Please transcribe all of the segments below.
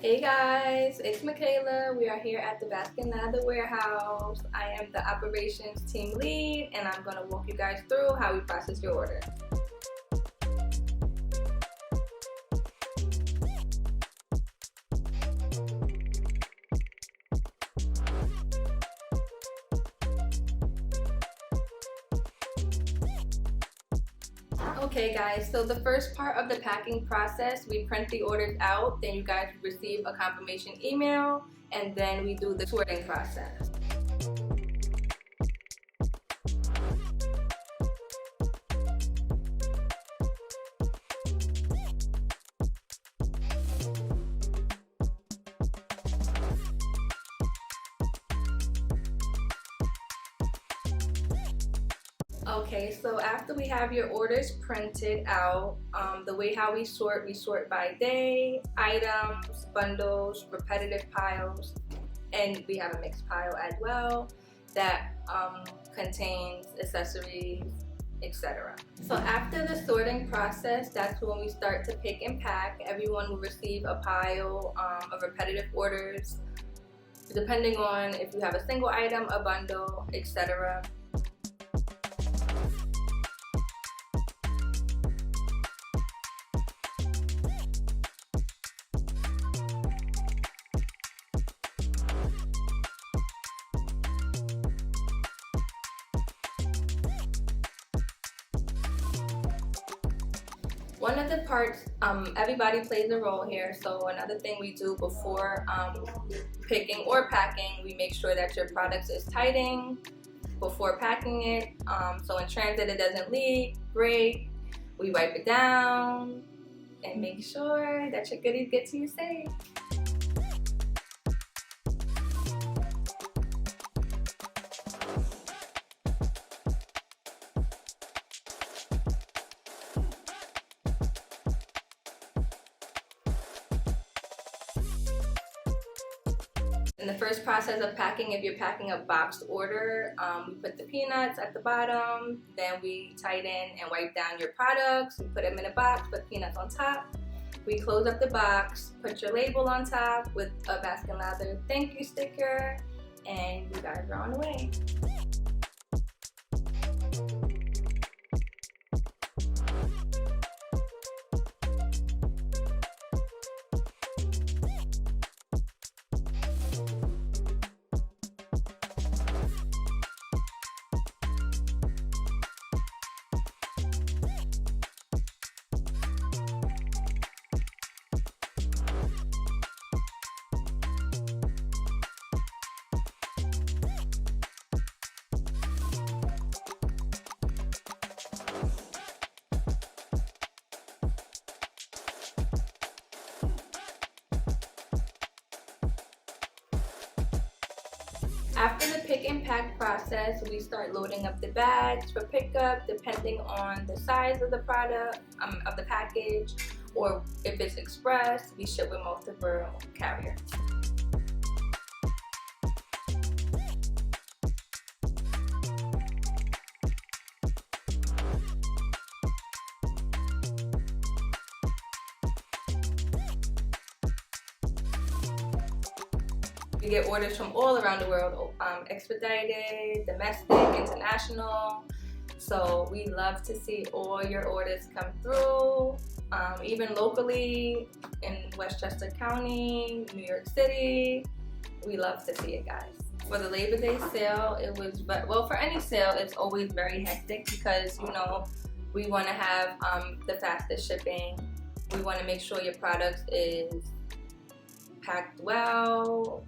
Hey guys, it's Makayla. We are here at the Bask and Lather warehouse. I am the operations team lead and I'm going to walk you guys through how we process your order. Okay guys, so the first part of the packing process, we print the orders out, then you guys receive a confirmation email, and then we do the sorting process. Okay, so after we have your orders printed out, the way how we sort by day, items, bundles, repetitive piles, and we have a mixed pile as well that contains accessories, etc. So after the sorting process, that's when we start to pick and pack. Everyone will receive a pile of repetitive orders, depending on if you have a single item, a bundle, etc. One of the parts, everybody plays a role here, so another thing we do before picking or packing, we make sure that your product is tighting before packing it, so in transit it doesn't leak, break. We wipe it down and make sure that your goodies get to you safe. In the first process of packing, if you're packing a boxed order, we put the peanuts at the bottom, then we tighten and wipe down your products. We put them in a box, put peanuts on top. We close up the box, put your label on top with a Bask and Lather thank you sticker, and you guys are on the way. After the pick and pack process, we start loading up the bags for pickup depending on the size of the product, of the package, or if it's express, we ship with multiple carriers. We get orders from all around the world, expedited, domestic, international. So we love to see all your orders come through, even locally in Westchester County, New York City. We love to see it, guys. For the Labor Day sale, it was, well, for any sale, it's always very hectic because, you know, we want to have the fastest shipping. We want to make sure your product is packed well,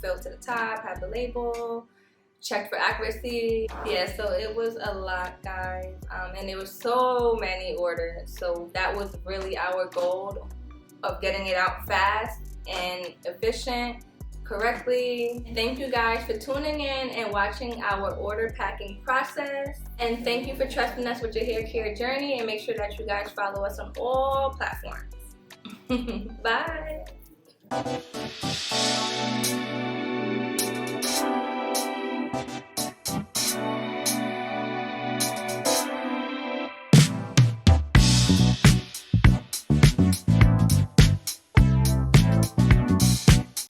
filled to the top, have the label, checked for accuracy. Yeah, so it was a lot, guys, and there was so many orders, so that was really our goal of getting it out fast and efficient, correctly. Thank you guys for tuning in and watching our order packing process, and thank you for trusting us with your hair care journey, and make sure that you guys follow us on all platforms. Bye.